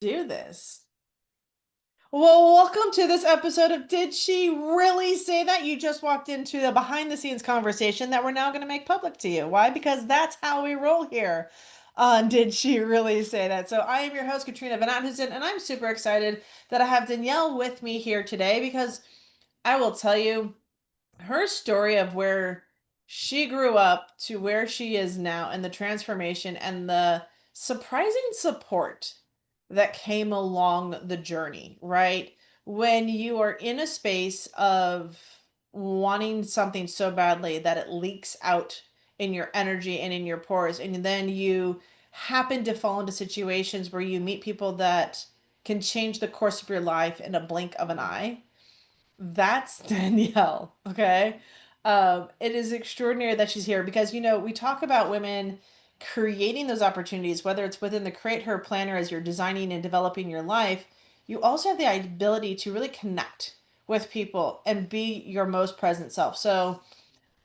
Do this. Well, welcome to this episode of Did She Really Say That? You just walked into the behind the scenes conversation that we're now going to make public to you. Why? Because that's how we roll here on Did She Really Say That? So I am your host, Katrina van Oudheusden, and I'm super excited that I have Danielle with me here today because I will tell you her story of where she grew up to where she is now and the transformation and the surprising support that came along the journey, right? When you are in a space of wanting something so badly that it leaks out in your energy and in your pores, and then you happen to fall into situations where you meet people that can change the course of your life in a blink of an eye. That's Danielle. Okay. It is extraordinary that she's here because, we talk about women creating those opportunities, whether it's within the Create Her Planner as you're designing and developing your life. You also have the ability to really connect with people and be your most present self. So,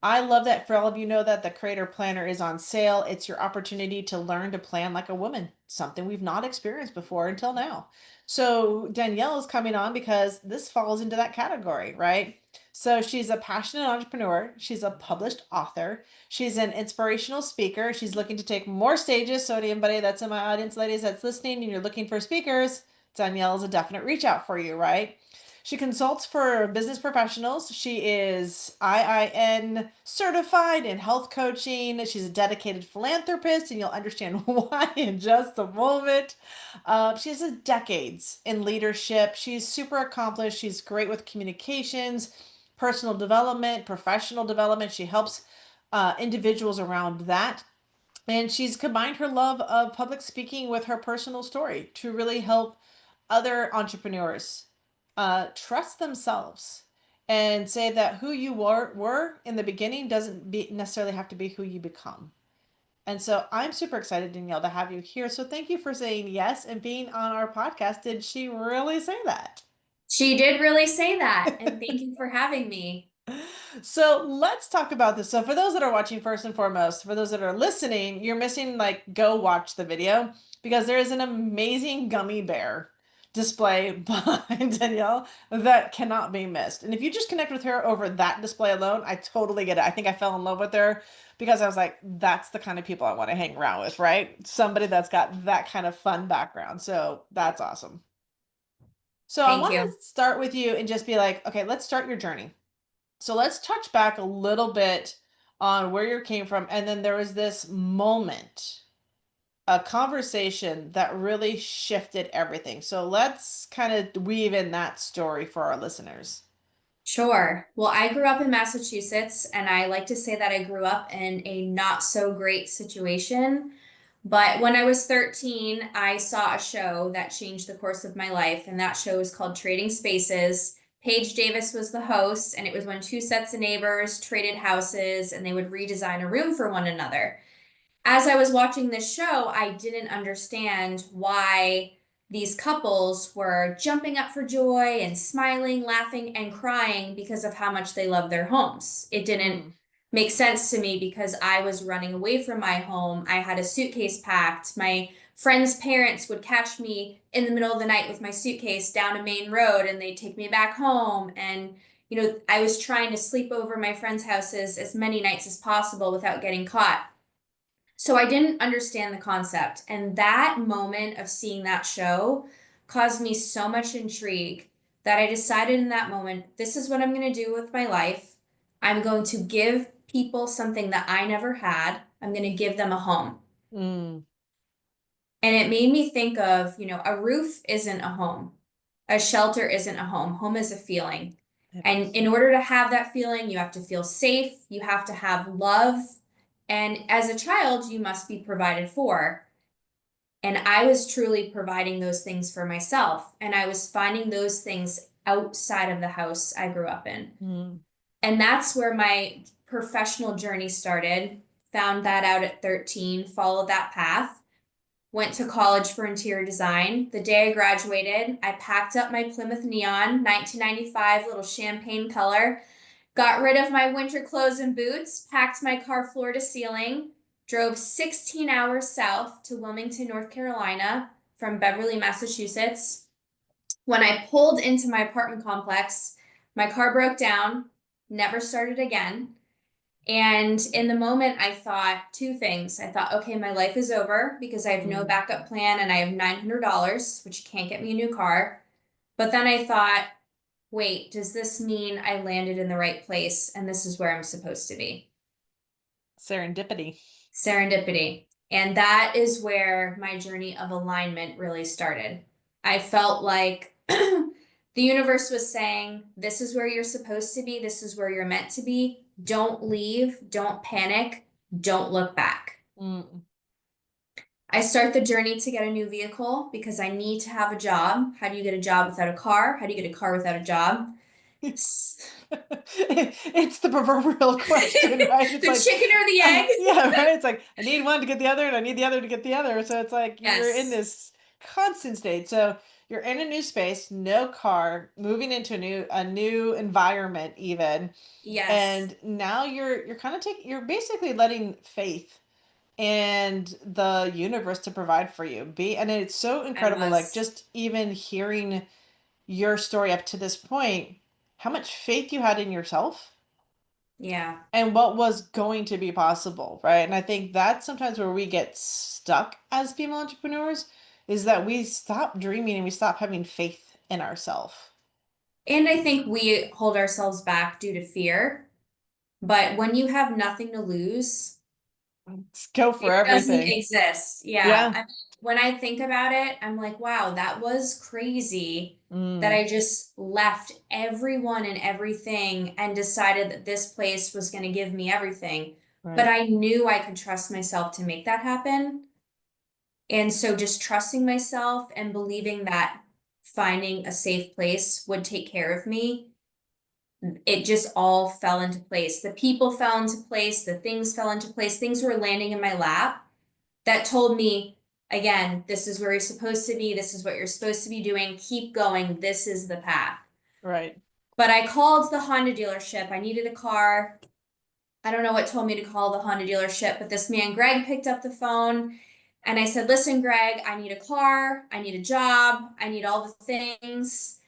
I love that for all of you know that the Creator Planner is on sale. It's your opportunity to learn to plan like a woman, something we've not experienced before until now. So Danielle is coming on because this falls into that category, right? So she's a passionate entrepreneur. She's a published author. She's an inspirational speaker. She's looking to take more stages. So anybody that's in my audience, ladies, that's listening and you're looking for speakers, Danielle is a definite reach out for you, right? She consults for business professionals. She is IIN certified in health coaching. She's a dedicated philanthropist, and you'll understand why in just a moment. She has decades in leadership. She's super accomplished. She's great with communications, personal development, professional development. She helps individuals around that. And she's combined her love of public speaking with her personal story to really help other entrepreneurs trust themselves and say that who you were in the beginning doesn't necessarily have to be who you become. And so I'm super excited, Danielle, to have you here. So thank you for saying yes and being on our podcast. Did she really say that? She did really say that, and thank you for having me. So let's talk about this. So for those that are watching, first and foremost, for those that are listening, you're missing, like, go watch the video because there is an amazing gummy bear display behind Danielle that cannot be missed. And if you just connect with her over that display alone, I totally get it. I think I fell in love with her because I was like, that's the kind of people I want to hang around with, right? Somebody that's got that kind of fun background. So that's awesome. So I Thank want you. to start with you and just be like, okay, let's start your journey. So let's touch back a little bit on where you came from. And then there was this moment, a conversation that really shifted everything. So let's kind of weave in that story for our listeners. Sure. Well, I grew up in Massachusetts, and I like to say that I grew up in a not so great situation. But when I was 13, I saw a show that changed the course of my life, and that show was called Trading Spaces. Paige Davis was the host, and it was when two sets of neighbors traded houses and they would redesign a room for one another. As I was watching this show, I didn't understand why these couples were jumping up for joy and smiling, laughing, and crying because of how much they love their homes. It didn't Mm. make sense to me because I was running away from my home. I had a suitcase packed. My friends' parents would catch me in the middle of the night with my suitcase down a main road and they'd take me back home. And, I was trying to sleep over my friends' houses as many nights as possible without getting caught. So I didn't understand the concept. And that moment of seeing that show caused me so much intrigue that I decided in that moment, this is what I'm going to do with my life. I'm going to give people something that I never had. I'm going to give them a home. Mm. And it made me think of, a roof isn't a home. A shelter isn't a home. Home is a feeling. It And is. in order to have that feeling, you have to feel safe, you have to have love. And as a child, you must be provided for. And I was truly providing those things for myself. And I was finding those things outside of the house I grew up in. Mm. And that's where my professional journey started. Found that out at 13, followed that path. Went to college for interior design. The day I graduated, I packed up my Plymouth Neon 1995 little champagne color, got rid of my winter clothes and boots, packed my car floor to ceiling, drove 16 hours south to Wilmington, North Carolina, from Beverly, Massachusetts. When I pulled into my apartment complex, my car broke down, never started again. And in the moment, I thought two things. I thought, okay, my life is over because I have no Mm. backup plan and I have $900, which can't get me a new car. But then I thought, wait, does this mean I landed in the right place and this is where I'm supposed to be? Serendipity. Serendipity. And that is where my journey of alignment really started. I felt like the universe was saying, this is where you're supposed to be, this is where you're meant to be. Don't leave, don't panic, don't look back. Mm. I start the journey to get a new vehicle because I need to have a job. How do you get a job without a car? How do you get a car without a job? It's the proverbial question, right? It's The like, chicken or the egg? yeah, right. It's like I need one to get the other, and I need the other to get the other. So it's like you're in Yes. this constant state. So you're in a new space, no car, moving into a new environment, even, Yes. and now you're kind of taking you're basically letting faith and the universe to provide for you. And it's so I incredible, like was. just even hearing your story up to this point, how much faith you had in yourself Yeah. and what was going to be possible, right? And I think that's sometimes where we get stuck as female entrepreneurs is that we stop dreaming and we stop having faith in ourselves. And I think we hold ourselves back due to fear. But when you have nothing to lose, Go for fear doesn't everything. exist. Yeah. Yeah. When I think about it, I'm like, wow, that was crazy that Mm, I just left everyone and everything and decided that this place was going to give me everything. But right. I knew I could trust myself to make that happen. And so just trusting myself and believing that finding a safe place would take care of me, it just all fell into place. The people fell into place, the things fell into place, things were landing in my lap that told me, again, this is where you're supposed to be, this is what you're supposed to be doing, keep going, this is the path. Right. But I called the Honda dealership. I needed a car. I don't know what told me to call the Honda dealership, but this man, Greg, picked up the phone and I said, listen, Greg, I need a car, I need a job, I need all the things.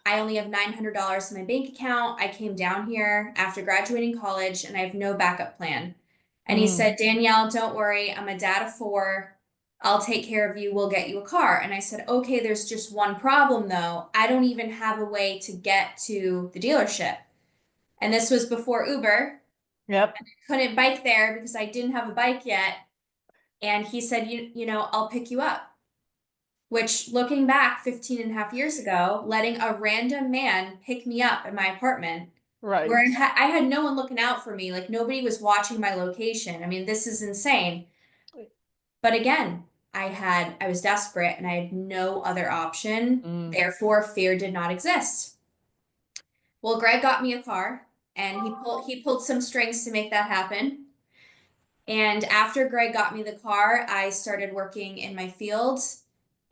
I only have $900 in my bank account. I came down here after graduating college and I have no backup plan. And he Mm, said, Danielle, don't worry. I'm a dad of four. I'll take care of you. We'll get you a car. And I said, okay, there's just one problem though. I don't even have a way to get to the dealership. And this was before Uber. yep. Couldn't bike there because I didn't have a bike yet. And he said, you know, I'll pick you up. Which, looking back 15 and a half years ago, letting a random man pick me up in my apartment where Right. I had no one looking out for me, like nobody was watching my location. I mean, this is insane. But again, I was desperate and I had no other option. Mm, Therefore, fear did not exist. Well, Greg got me a car and he pulled some strings to make that happen. And after Greg got me the car, I started working in my field.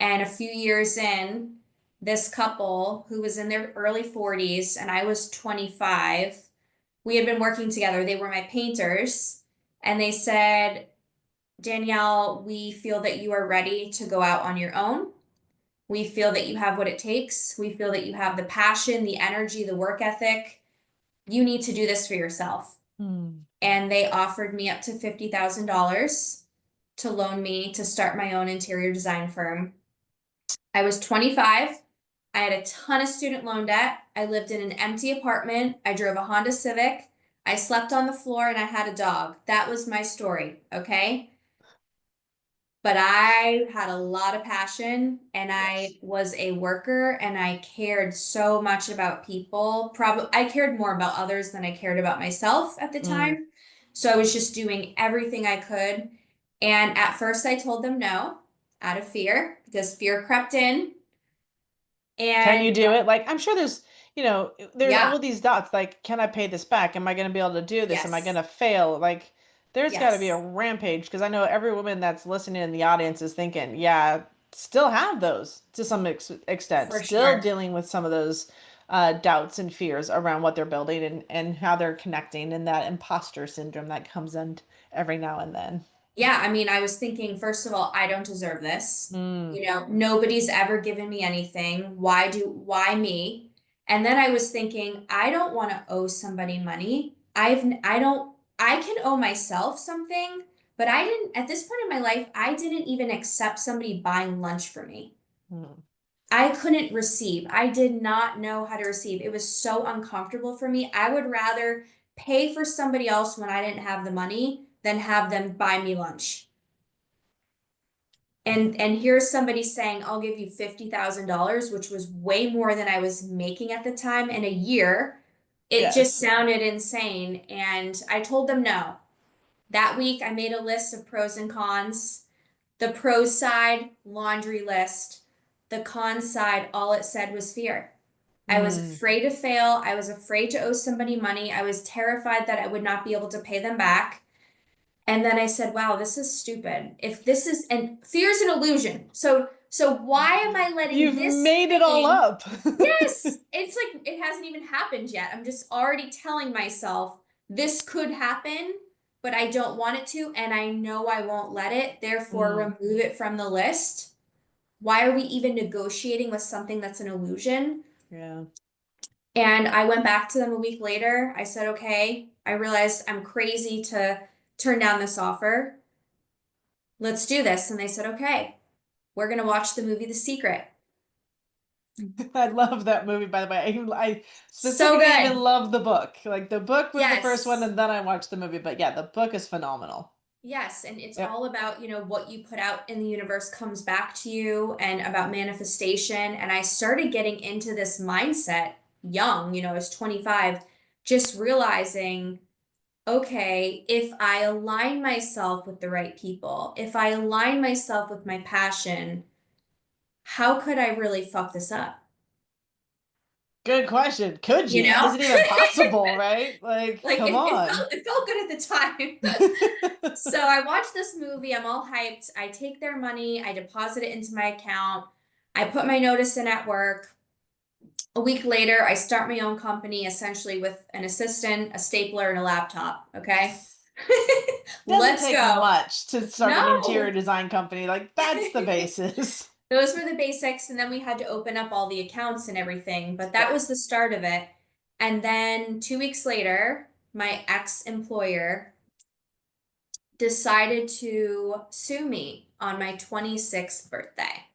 And a few years in, this couple who was in their early 40s and I was 25, we had been working together. They were my painters. And they said, Danielle, we feel that you are ready to go out on your own. We feel that you have what it takes. We feel that you have the passion, the energy, the work ethic. You need to do this for yourself. mm. And they offered me up to $50,000 to loan me to start my own interior design firm. I was 25. I had a ton of student loan debt. I lived in an empty apartment. I drove a Honda Civic. I slept on the floor and I had a dog. That was my story, okay? But I had a lot of passion and Yes. I was a worker and I cared so much about people. Probably I cared more about others than I cared about myself at the Mm. time. So I was just doing everything I could. And at first I told them no out of fear because fear crept in. Can you And do it? Like, I'm sure there's all yeah, of these dots. Like, can I pay this back? Am I going to be able to do this? Am I going yes, to fail? Like, there's got to be a yes, rampage because I know every woman that's listening in the audience is thinking, yeah, still have those to some extent, for still sure. dealing with some of those doubts and fears around what they're building and how they're connecting and that imposter syndrome that comes in every now and then. yeah, I mean, I was thinking, first of all, I don't deserve this. Mm, You know, nobody's ever given me anything. Why me? And then I was thinking, I don't want to owe somebody money. I don't, I can owe myself something, but I didn't, at this point in my life, I didn't even accept somebody buying lunch for me. mm. I couldn't receive. I did not know how to receive. It was so uncomfortable for me. I would rather pay for somebody else when I didn't have the money than have them buy me lunch. And here's somebody saying, I'll give you $50,000, which was way more than I was making at the time in a year. It just Yes. sounded insane. And I told them no. That week, I made a list of pros and cons. The pros side, laundry list. The cons side, all it said was fear. I was Mm. afraid to fail. I was afraid to owe somebody money. I was terrified that I would not be able to pay them back. And then I said, wow, this is stupid. If this is, and fear's an illusion. So why am I letting You've this made it all thing? up. Yes, it's like it hasn't even happened yet. I'm just already telling myself this could happen, but I don't want it to, and I know I won't let it. Therefore, Mm, remove it from the list. Why are we even negotiating with something that's an illusion? yeah. And I went back to them a week later. I said, okay, I realized I'm crazy to turn down this offer. Let's do this. And they said, okay, we're going to watch the movie The Secret. I love that movie, by the way. I So specifically even good. love the book. Like the book was the first one, Yes. and then I watched the movie. But yeah, the book is phenomenal. Yes. And it's Yep. all about, what you put out in the universe comes back to you and about manifestation. And I started getting into this mindset young, I was 25, just realizing, okay, if I align myself with the right people, if I align myself with my passion, how could I really fuck this up? Good question. Could You you? Is know? it even possible, right? Like, Like come it on. felt good at the time. So I watched this movie, I'm all hyped. I take their money, I deposit it into my account. I put my notice in at work. A week later, I start my own company essentially with an assistant, a stapler, and a laptop. Okay. Doesn't Let's take go. much to start an interior No. design company. Like, that's the basis. Those were the basics, and then we had to open up all the accounts and everything, but that Yeah. was the start of it. And then 2 weeks later, my ex-employer decided to sue me on my 26th birthday.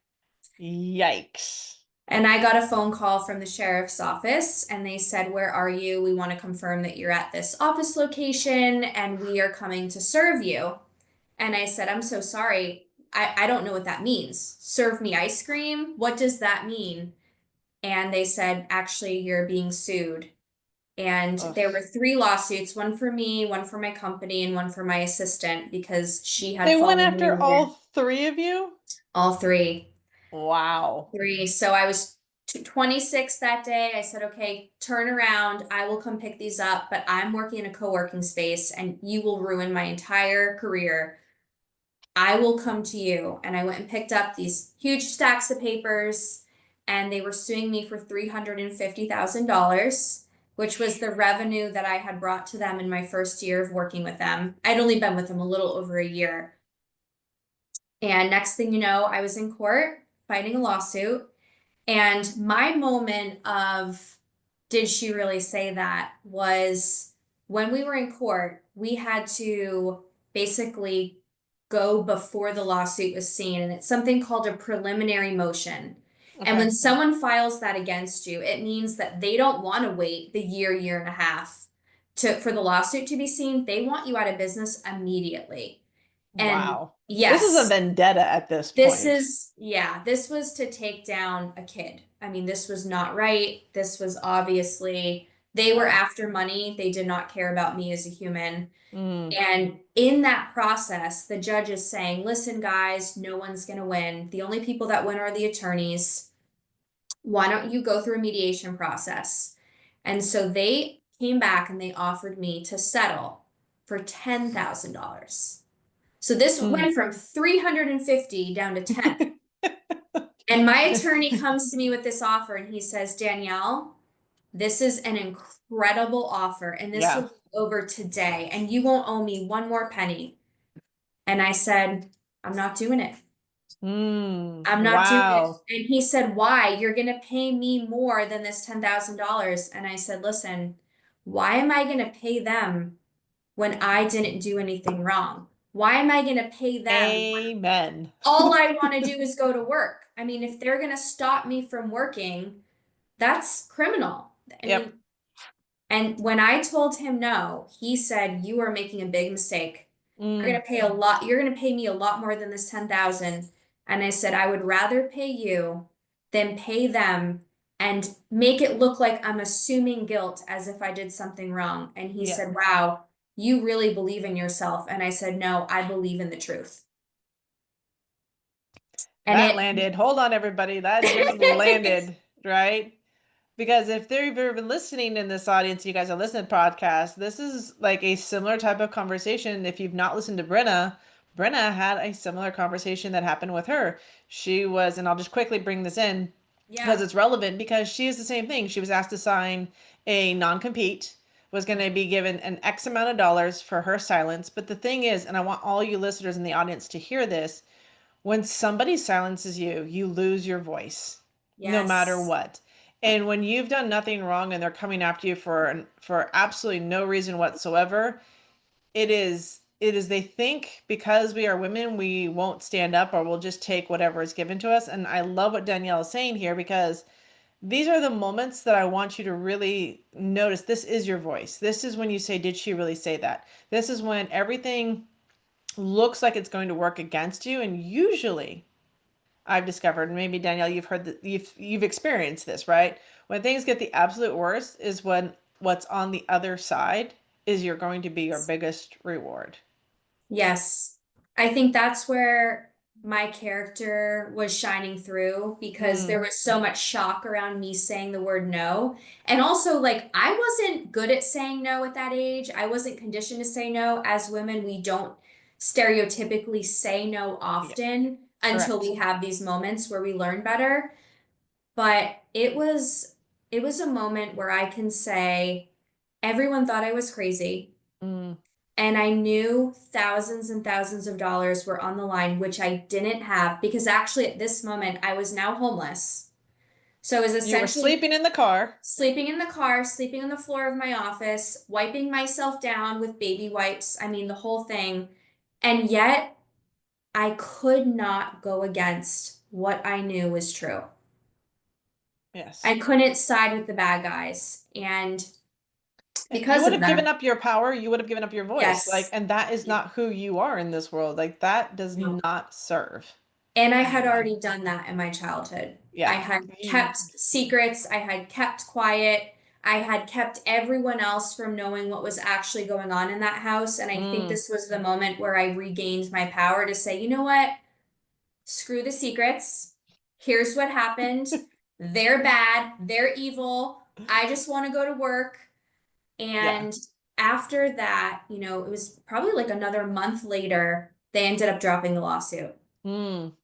Yikes. And I got a phone call from the sheriff's office, and they said, where are you? We want to confirm that you're at this office location, and we are coming to serve you. And I said, I'm so sorry. I don't know what that means. Serve me ice cream? What does that mean? And they said, actually, you're being sued. And Ugh. there were three lawsuits, one for me, one for my company, and one for my assistant because she had They went followed me after around. all three of you? All three. Wow. Three. So I was 26 that day. I said, okay, turn around. I will come pick these up, but I'm working in a co-working space and you will ruin my entire career. I will come to you. And I went and picked up these huge stacks of papers, and they were suing me for $350,000, which was the revenue that I had brought to them in my first year of working with them. I'd only been with them a little over a year. And next thing you know, I was in court fighting a lawsuit. And my moment of did she really say that was when we were in court, we had to basically go before the lawsuit was seen. And it's something called a preliminary motion. And Okay. when someone files that against you, it means that they don't want to wait the year and a half for the lawsuit to be seen. They want you out of business immediately. And Wow. This is a yes, vendetta at this this point. is, yeah, this was to take down a kid. I mean, this was not right. This was obviously, they were Yeah. after money. They did not care about me as a human. Mm, And in that process, the judge is saying, listen, guys, no one's going to win. The only people that win are the attorneys. Why don't you go through a mediation process? And so they came back and they offered me to settle for $10,000. So this mm. went from 350 down to 10. And my attorney comes to me with this offer and he says, Danielle, this is an incredible offer and this will Yeah. be over today and you won't owe me one more penny. And I said, I'm not doing it. I'm not doing it. Wow. And he said, why? You're going to pay me more than this $10,000. And I said, listen, why am I going to pay them when I didn't do anything wrong? Why am I going to pay them when Amen. all I want to do is go to work? I mean, if they're going to stop me from working, that's criminal. I Yep. mean, and when I told him no, he said, you are making a big mistake. You're Mm, gonna pay a lot, you're gonna pay me a lot more than this 10,000. And I said, I would rather pay you than pay them and make it look like I'm assuming guilt as if I did something wrong. And he yeah. said, wow, you really believe in yourself. And I said, no, I believe in the truth. And That landed. Hold on, everybody. That just it, landed, right? Because if they've ever been listening in this audience, you guys are listening to podcasts, this is like a similar type of conversation. If you've not listened to Brenna had a similar conversation that happened with her. She was, and I'll just quickly bring this in because yeah, it's relevant because she is the same thing. She was asked to sign a non-compete, was going to be given an X amount of dollars for her silence. But the thing is, and I want all you listeners in the audience to hear this, when somebody silences you, you lose your voice, no matter yes, what. And when you've done nothing wrong and they're coming after you for absolutely no reason whatsoever, it is they think because we are women, we won't stand up or we'll just take whatever is given to us. And I love what Danielle is saying here because these are the moments that I want you to really notice. This is your voice. This is when you say, did she really say that? This is when everything looks like it's going to work against you. And usually I've discovered, maybe Danielle, you've heard that you've experienced this, right? When things get the absolute worst is when what's on the other side is you're going to be your biggest reward. yes. I think that's where my character was shining through because there Mm, was so much shock around me saying the word no. And also, like, I wasn't good at saying no at that age. I wasn't conditioned to say no. As women, we don't stereotypically say no yeah, often until correct. we have these moments where we learn better. But it was a moment where I can say everyone thought I was crazy. Mm, And I knew thousands and thousands of dollars were on the line, which I didn't have because actually at this moment I was now homeless. So I was you were essentially sleeping in the car. sleeping in the car, sleeping on the floor of my office, wiping myself down with baby wipes. I mean, the whole thing. And yet I could not go against what I knew was true. Yes. I couldn't side with the bad guys. And You because would of have given that, up your power, you would have given up your voice. Like, yes. and that is not who you are in this world. Like that does No. not serve And I had anyone. already done that in my childhood. I Yeah. had kept secrets, I had kept quiet, I had kept everyone else from knowing what was actually going on in that house. And I think Mm, this was the moment where I regained my power to say, you know what? Screw the secrets. Here's what happened. They're bad, they're evil. I just want to go to work. yeah. And after that, it was probably like another month later, they ended up dropping the lawsuit. Mm,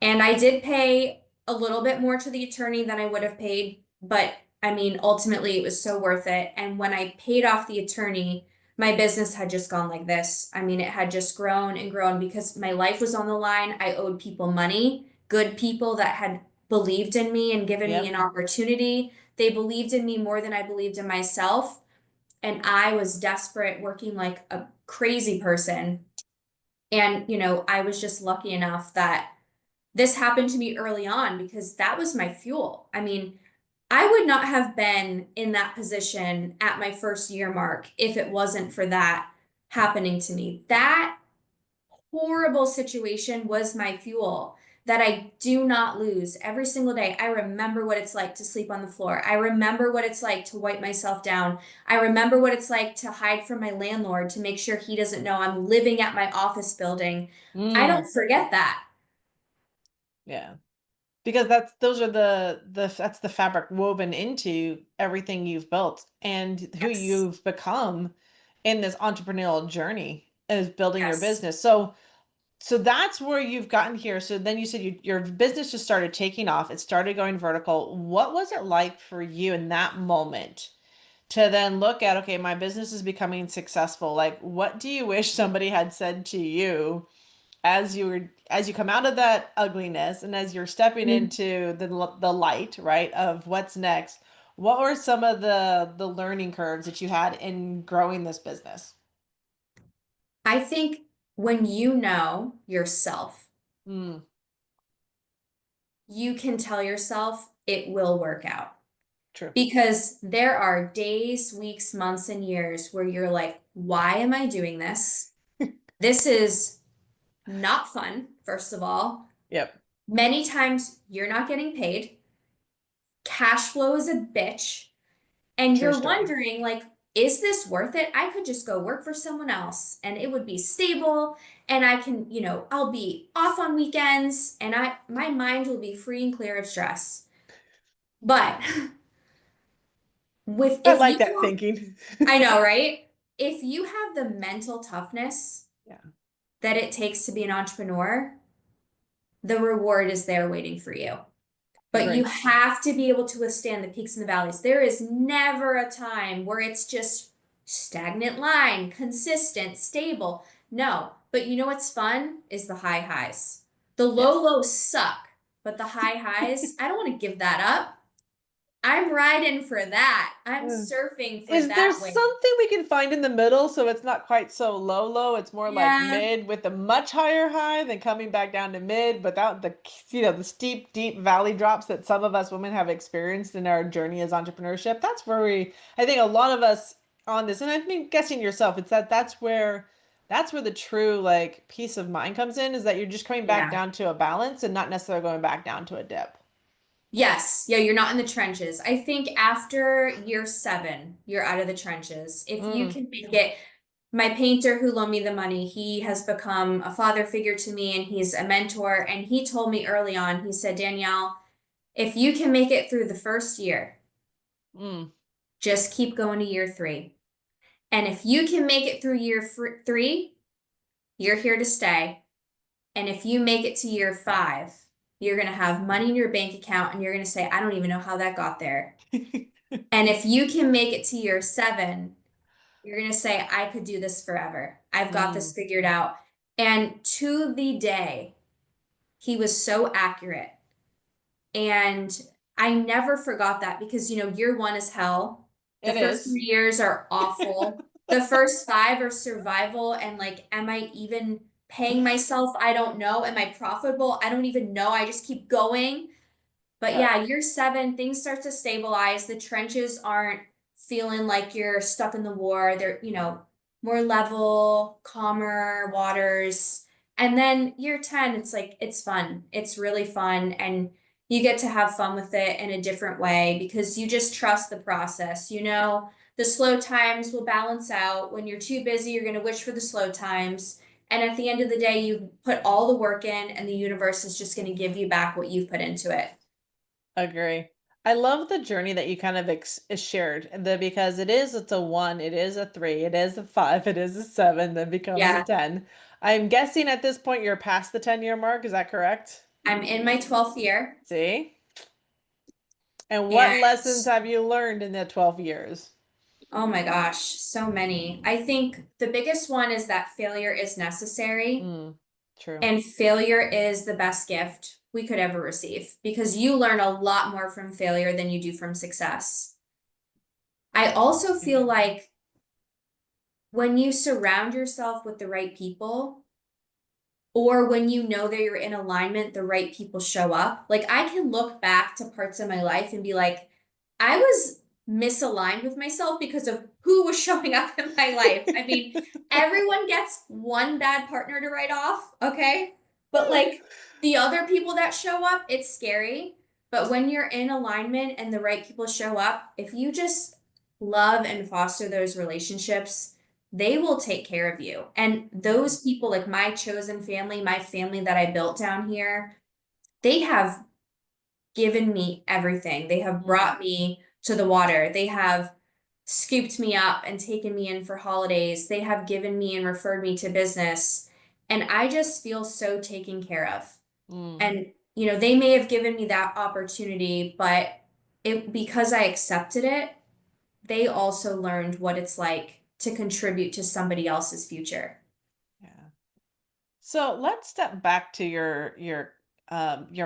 And I did pay a little bit more to the attorney than I would have paid, but I mean, ultimately it was so worth it. And when I paid off the attorney, my business had just gone like this. I mean, it had just grown and grown because my life was on the line. I owed people money, good people that had believed in me and given me yep. an opportunity. They believed in me more than I believed in myself. And I was desperate, working like a crazy person. And, I was just lucky enough that this happened to me early on because that was my fuel. I mean, I would not have been in that position at my first year mark if it wasn't for that happening to me. That horrible situation was my fuel that I do not lose every single day. I remember what it's like to sleep on the floor. I remember what it's like to wipe myself down. I remember what it's like to hide from my landlord to make sure he doesn't know I'm living at my office building. I Mm, don't forget that. yeah. Because that's the fabric woven into everything you've built and who Yes. you've become in this entrepreneurial journey is building your Yes. business. So that's where you've gotten here. So then you said your business just started taking off. It started going vertical. What was it like for you in that moment to then look at, okay, my business is becoming successful. Like, what do you wish somebody had said to you as you come out of that ugliness and as you're stepping Mhm. into the light, right, of what's next? What were some of the learning curves that you had in growing this business? I think when you know yourself, Mm, you can tell yourself it will work out. true. Because there are days, weeks, months, and years where you're like, why am I doing this? This is not fun, first of all. Yep. Many times you're not getting paid. Cash flow is a bitch. And True you're story. wondering, like, is this worth it? I could just go work for someone else and it would be stable and I can, I'll be off on weekends and my mind will be free and clear of stress. But with I if like you that have, thinking. I know, right? If you have the mental toughness Yeah, that it takes to be an entrepreneur, the reward is there waiting for you. But you agree. have to be able to withstand the peaks and the valleys. There is never a time where it's just stagnant line, consistent, stable. No, but you know what's fun is the high highs. The low Yes. lows suck, but the high highs, I don't want to give that up. I'm riding for that. I'm surfing for Is there that wave. something we can find in the middle so it's not quite so low low? It's more like Yeah, mid with a much higher high, then coming back down to mid without the steep, deep valley drops that some of us women have experienced in our journey as entrepreneurship. That's where I think a lot of us on this, and I think guessing yourself, it's that's where the true like peace of mind comes in, is that you're just coming back yeah. down to a balance and not necessarily going back down to a dip. Yes, yeah, you're not in the trenches. I think after year 7, you're out of the trenches. If you Mm, can make it, my painter who loaned me the money, he has become a father figure to me and he's a mentor. And he told me early on, he said, Danielle, if you can make it through the first year, mm. just keep going to year 3. And if you can make it through year 3, you're here to stay. And if you make it to year 5, you're going to have money in your bank account and you're going to say, I don't even know how that got there. And if you can make it to year 7, you're going to say, I could do this forever. I've got this Mm. figured out. And to the day, he was so accurate. And I never forgot that because, year 1 is hell. The It first is. 3 years are awful. The first 5 are survival. And like, am I even paying myself? I don't know. Am I profitable? I don't even know. I just keep going. But Yeah. yeah, year 7, things start to stabilize. The trenches aren't feeling like you're stuck in the war. They're, more level, calmer waters. And then year 10, it's like, it's fun. It's really fun. And you get to have fun with it in a different way because you just trust the process. The slow times will balance out. When you're too busy, you're going to wish for the slow times. And at the end of the day, you put all the work in, and the universe is just going to give you back what you've put into it. Agree. I love the journey that you kind of shared, because it's a one, it is a three, it is a five, it is a seven, then becomes a Yeah, 10. I'm guessing at this point you're past the 10-year mark. Is that correct? I'm in my 12th year, See? And and what lessons have you learned in the 12 years? oh my gosh, so many. I think the biggest one is that failure is necessary, Mm, true. and failure is the best gift we could ever receive because you learn a lot more from failure than you do from success. I also feel Amen. like when you surround yourself with the right people, or when you know that you're in alignment, the right people show up. Like I can look back to parts of my life and be like, I was misaligned with myself because of who was showing up in my life. I mean, everyone gets one bad partner to write off, okay? But like the other people that show up, it's scary. But when you're in alignment and the right people show up, if you just love and foster those relationships, they will take care of you. And those people, like my chosen family, my family that I built down here, they have given me everything. They have Mm, brought me to the water. They have scooped me up and taken me in for holidays. They have given me and referred me to business. And I just feel so taken care of. mm, And, they may have given me that opportunity, but because I accepted it, they also learned what it's like to contribute to somebody else's future. Yeah. So let's step back to your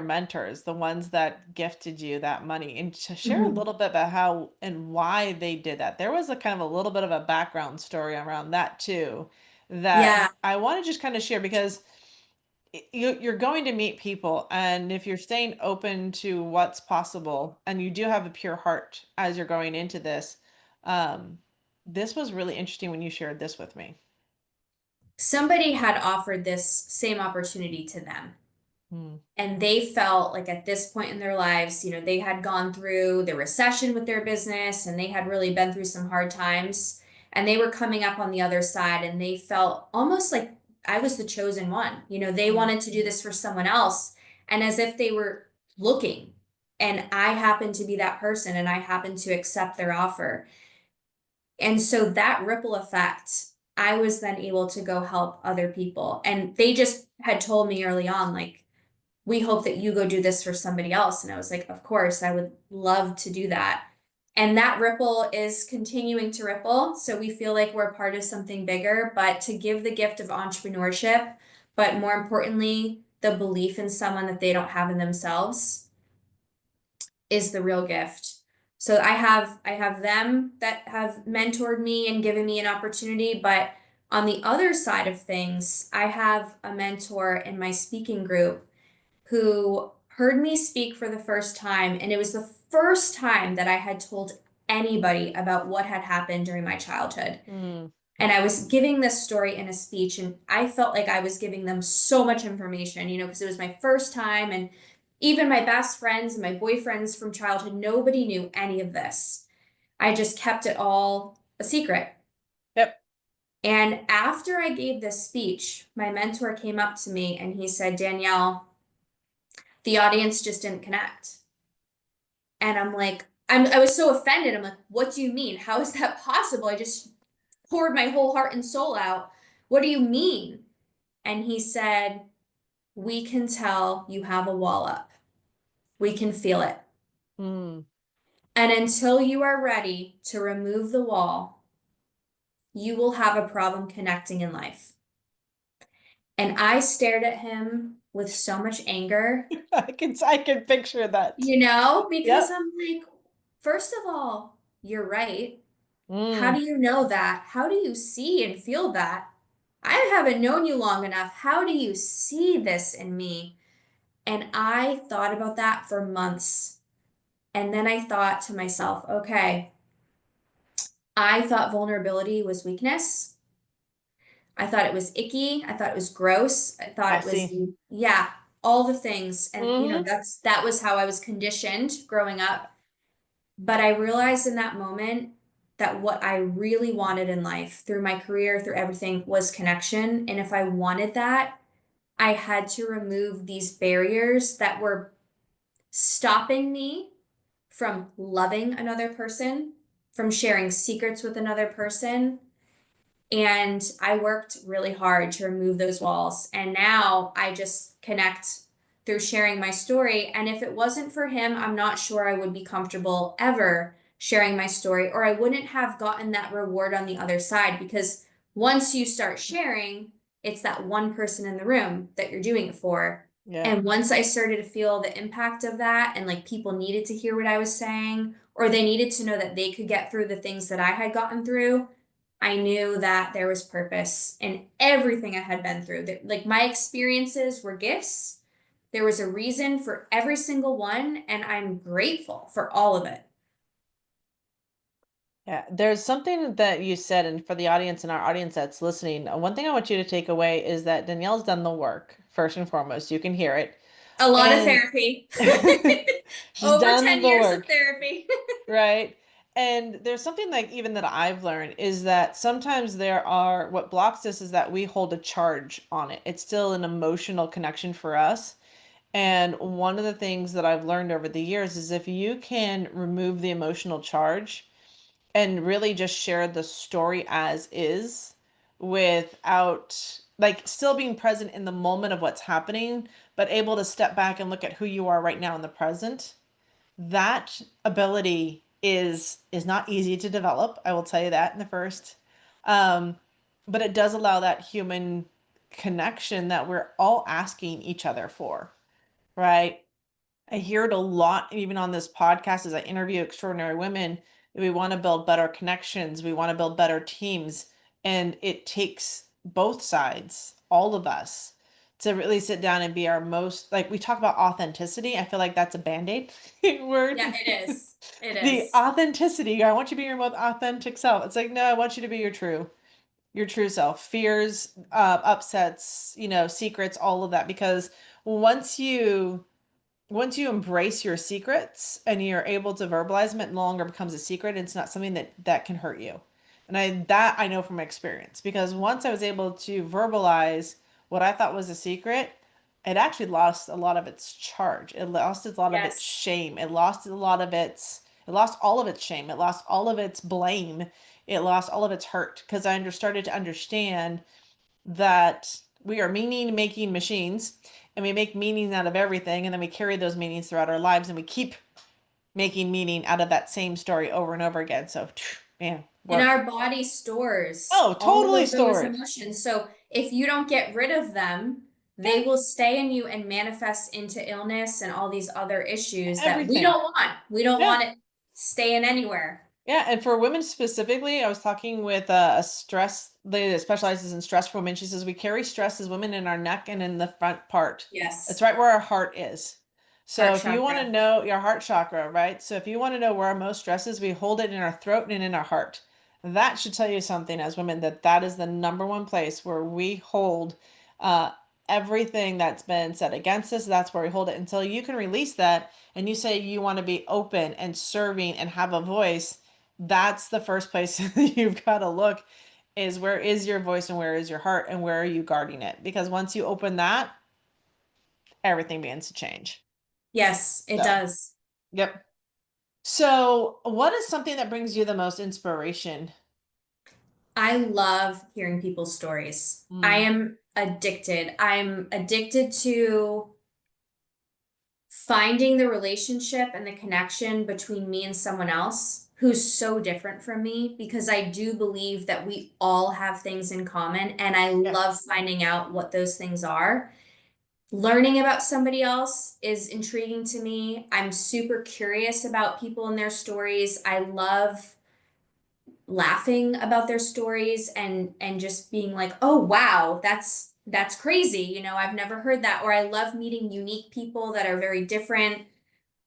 mentors, the ones that gifted you that money, and to share a Mhm. little bit about how and why they did that. There was a kind of a little bit of a background story around that too, that Yeah. I want to just kind of share because you're going to meet people, and if you're staying open to what's possible, and you do have a pure heart as you're going into this, um, this was really interesting when you shared this with me. Somebody had offered this same opportunity to them. Hmm. And they felt like at this point in their lives, they had gone through the recession with their business and they had really been through some hard times. And they were coming up on the other side and they felt almost like I was the chosen one. They Hmm. wanted to do this for someone else and as if they were looking. And I happened to be that person and I happened to accept their offer. And so that ripple effect, I was then able to go help other people. And they just had told me early on, like, we hope that you go do this for somebody else. And I was like, of course, I would love to do that. And that ripple is continuing to ripple. So we feel like we're part of something bigger, but to give the gift of entrepreneurship, but more importantly, the belief in someone that they don't have in themselves is the real gift. So I have them that have mentored me and given me an opportunity, but on the other side of things, I have a mentor in my speaking group who heard me speak for the first time, and it was the first time that I had told anybody about what had happened during my childhood. Hmm. And I was giving this story in a speech, and I felt like I was giving them so much information, because it was my first time, and even my best friends and my boyfriends from childhood, nobody knew any of this. I just kept it all a secret. Yep. And after I gave this speech, my mentor came up to me and he said, Danielle, the audience just didn't connect. And I'm like, I was so offended. I'm like, what do you mean? How is that possible? I just poured my whole heart and soul out. What do you mean? And he said, we can tell you have a wall up. We can feel it. Hmm. And until you are ready to remove the wall, you will have a problem connecting in life. And I stared at him with so much anger, I can picture that. because Yep. I'm like, first of all, you're right. How Mm. do you know that? How do you see and feel that? I haven't known you long enough. How do you see this in me? And I thought about that for months. And then I thought to myself, okay, I thought vulnerability was weakness. I thought it was icky. I thought it was gross. I thought it was, Messy. yeah, all the things. And Hmm. that was how I was conditioned growing up. But I realized in that moment that what I really wanted in life, through my career, through everything, was connection. And if I wanted that, I had to remove these barriers that were stopping me from loving another person, from sharing secrets with another person, and I worked really hard to remove those walls. And now I just connect through sharing my story. And if it wasn't for him, I'm not sure I would be comfortable ever sharing my story, or I wouldn't have gotten that reward on the other side. Because once you start sharing, it's that one person in the room that you're doing it for. Yeah. And once I started to feel the impact of that, and like people needed to hear what I was saying, or they needed to know that they could get through the things that I had gotten through, I knew that there was purpose in everything I had been through. That, like, my experiences were gifts. There was a reason for every single one, and I'm grateful for all of it. Yeah. There's something that you said, and for the audience and our audience that's listening, one thing I want you to take away is that Danielle's done the work, first and foremost. You can hear it. A lot of And therapy. she's Over done 10 the years of work. therapy. Right. And there's something like even that I've learned is that sometimes there are what blocks us is that we hold a charge on it. It's still an emotional connection for us. And one of the things that I've learned over the years is if you can remove the emotional charge and really just share the story as is without like still being present in the moment of what's happening, but able to step back and look at who you are right now in the present, that ability is not easy to develop. I will tell you that in the first. Um, but it does allow that human connection that we're all asking each other for, right? I hear it a lot, even on this podcast, as I interview extraordinary women, that we want to build better connections, we want to build better teams. And it takes both sides, all of us, to really sit down and be our most, like we talk about authenticity. I feel like that's a band-aid word. Yeah, it is. It The is. authenticity. I want you to be your most authentic self. It's like, no, I want you to be your true self. Fears, upsets, secrets, all of that. Because once you once you embrace your secrets and you're able to verbalize them, it no longer becomes a secret. It's not something that can hurt you. And I know from experience, because once I was able to verbalize what I thought was a secret, it actually lost a lot of its charge. It lost a lot of its Yes. shame. It lost all of its shame. It lost all of its blame. It lost all of its hurt, because started to understand that we are meaning making machines, and we make meaning out of everything, and then we carry those meanings throughout our lives, and we keep making meaning out of that same story over and over again. So man, And work. our body stores Oh, all totally of those stored. emotions. So if you don't get rid of them, Yeah, they will stay in you and manifest into illness and all these other issues that we everything. don't want. We don't Yeah. want it staying anywhere. Yeah, and for women specifically, I was talking with a stress lady that specializes in stress for women. She says we carry stress as women in our neck and in the front part. It's Yes. right where our heart is. So Heart if you want to chakra. know your heart chakra, right? So if you want to know where our most stress is, we hold it in our throat and in our heart. That should tell you something as women, that that is the number one place where we hold uh, everything that's been said against us. That's where we hold it until you can release that and you say you want to be open and serving and have a voice. That's the first place you've got to look, is where is your voice and where is your heart and where are you guarding it? Because once you open that, everything begins to change. Yes, it So, does. yep. So, what is something that brings you the most inspiration? I love hearing people's stories. I Mm, am addicted. I'm addicted to finding the relationship and the connection between me and someone else who's so different from me, because I do believe that we all have things in common, and I love yes. finding out what those things are. Learning about somebody else is intriguing to me. I'm super curious about people and their stories. I love laughing about their stories and just being like, "Oh wow, that's crazy. I've never heard that." Or I love meeting unique people that are very different.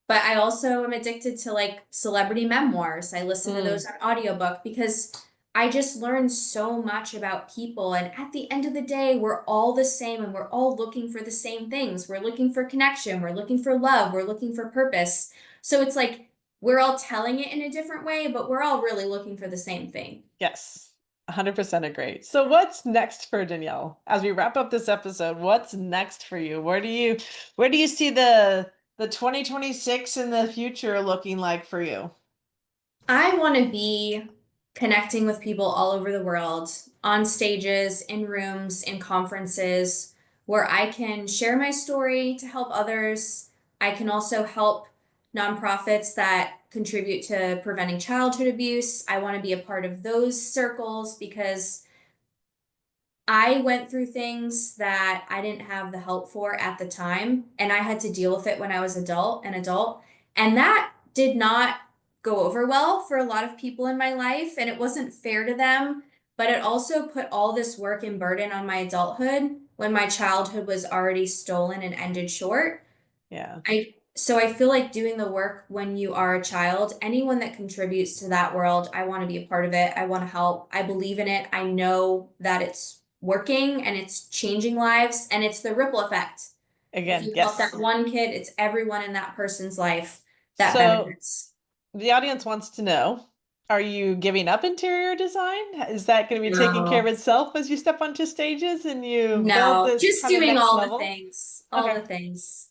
But I also am addicted to like celebrity memoirs. I listen to Mm, those on audiobook because I just learn so much about people. And at the end of the day, we're all the same and we're all looking for the same things. We're looking for connection, we're looking for love, we're looking for purpose. So it's like we're all telling it in a different way, but we're all really looking for the same thing. yes. 100% agree. So, what's next for Danielle? As we wrap up this episode, what's next for you? Where do you see the 2026 in the future looking like for you? I want to be connecting with people all over the world, on stages, in rooms, in conferences, where I can share my story to help others. I can also help nonprofits that contribute to preventing childhood abuse. I want to be a part of those circles because I went through things that I didn't have the help for at the time, and I had to deal with it when I was an adult, and that did not go over well for a lot of people in my life, and it wasn't fair to them, but it also put all this work and burden on my adulthood when my childhood was already stolen and ended short. Yeah. I feel like doing the work when you are a child, anyone that contributes to that world, I want to be a part of it. I want to help. I believe in it. I know that it's working and it's changing lives, and it's the ripple effect. If Again, you help that yes. one kid, it's everyone in that person's life that So, benefits. the audience wants to know, are you giving up interior design? Is that going to be taking care of No, itself as you step onto stages and you build no, this just kind of doing next all the level? things, all Okay. the things.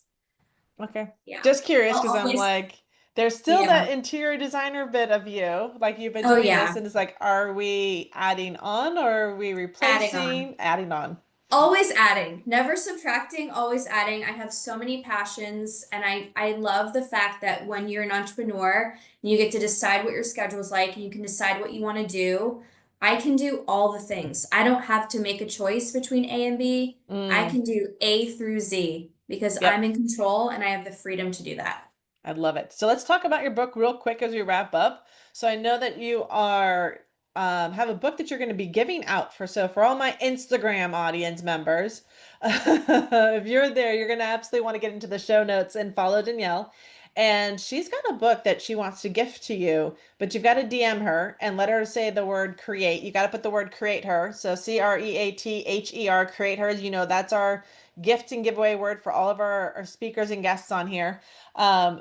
Okay. Yeah. Just curious, I'll because I'm always, like, there's still that yeah. interior designer bit of you. Like you've been Oh, doing this, yeah. and it's like, are we adding on or are we Adding on. replacing? Adding on. Always adding, never subtracting, always adding. I have so many passions, and I love the fact that when you're an entrepreneur, you get to decide what your schedule's like and you can decide what you want to do. I can do all the things. I don't have to make a choice between A and B. I Mm, can do A through Z because I'm yep. in control and I have the freedom to do that. I love it. So let's talk about your book real quick as we wrap up. So I know that you are have a book that you're going to be giving out for all my Instagram audience members. If you're there, you're going to absolutely want to get into the show notes and follow Danielle. And she's got a book that she wants to gift to you, but you've got to DM her and let her say the word create. You got to put the word create her. So CREATHER, create her. You know, that's our gift and giveaway word for all of our speakers and guests on here.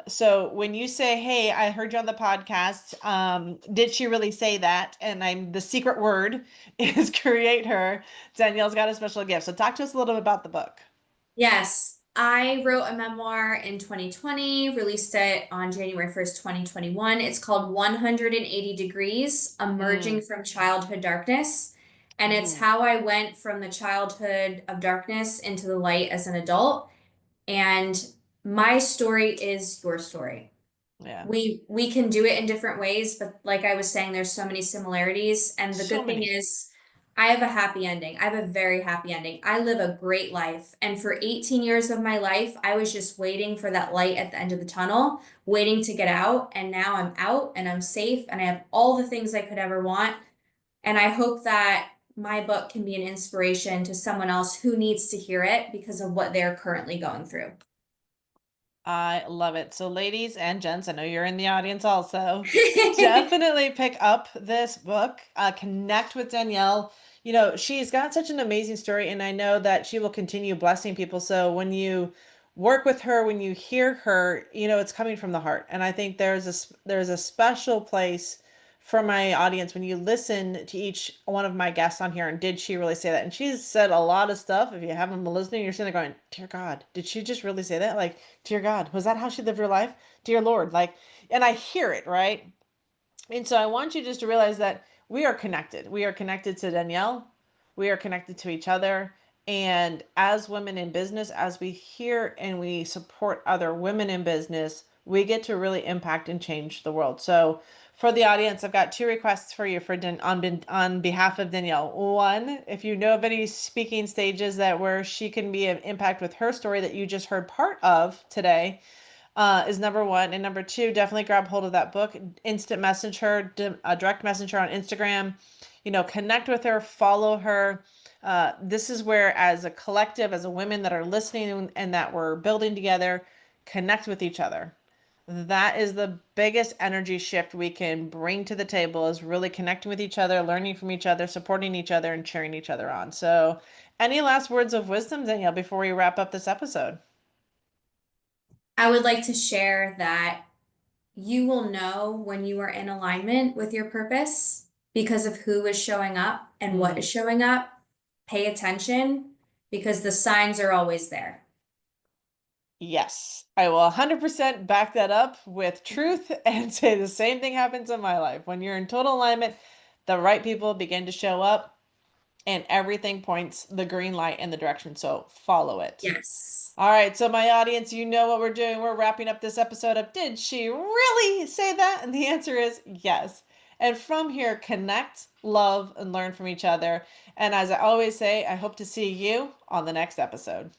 So when you say, "Hey, I heard you on the podcast," did she really say that? And I'm the secret word is create her. Danielle's got a special gift. So talk to us a little bit about the book. Yes, I wrote a memoir in 2020, released it on January 1st, 2021. It's called 180 Degrees, Mm. Emerging from Childhood Darkness. And it's Ooh, how I went from the childhood of darkness into the light as an adult. And my story is your story. yeah. We can do it in different ways, but like I was saying, there's so many similarities. And the So good thing many. is, I have a happy ending. I have a very happy ending. I live a great life. And for 18 years of my life, I was just waiting for that light at the end of the tunnel, waiting to get out. And now I'm out and I'm safe and I have all the things I could ever want. And I hope that my book can be an inspiration to someone else who needs to hear it because of what they're currently going through. I love it. So, ladies and gents, I know you're in the audience also. Definitely pick up this book. Connect with Danielle. You know, she's got such an amazing story, and I know that she will continue blessing people. So, when you work with her, when you hear her, you know, it's coming from the heart. And I think there's a special place for my audience when you listen to each one of my guests on here. And did she really say that? And she's said a lot of stuff. If you haven't been listening, you're sitting there going, "Dear God, did she just really say that?" Like, dear God, was that how she lived her life? Dear Lord, like, and I hear it, right? And so I want you just to realize that we are connected. We are connected to Danielle. We are connected to each other. And as women in business, as we hear and we support other women in business, we get to really impact and change the world. So for the audience, I've got two requests for you on behalf of Danielle. One, if you know of any speaking stages that where she can be an impact with her story that you just heard part of today, is number one. And number two, definitely grab hold of that book, instant message her, direct message her on Instagram, you know, connect with her, follow her. This is where, as a collective, as a women that are listening and that we're building together, connect with each other. That is the biggest energy shift we can bring to the table is really connecting with each other, learning from each other, supporting each other, and cheering each other on. So, any last words of wisdom, Danielle, before we wrap up this episode? I would like to share that you will know when you are in alignment with your purpose because of who is showing up and what Hmm. is showing up. Pay attention because the signs are always there. Yes, I will 100% back that up with truth and say the same thing happens in my life. When you're in total alignment, the right people begin to show up and everything points the green light in the direction. So follow it. Yes. All right, so my audience, you know what we're doing. We're wrapping up this episode of Did She Really Say That? And the answer is yes. And from here, connect, love, and learn from each other. And as I always say, I hope to see you on the next episode.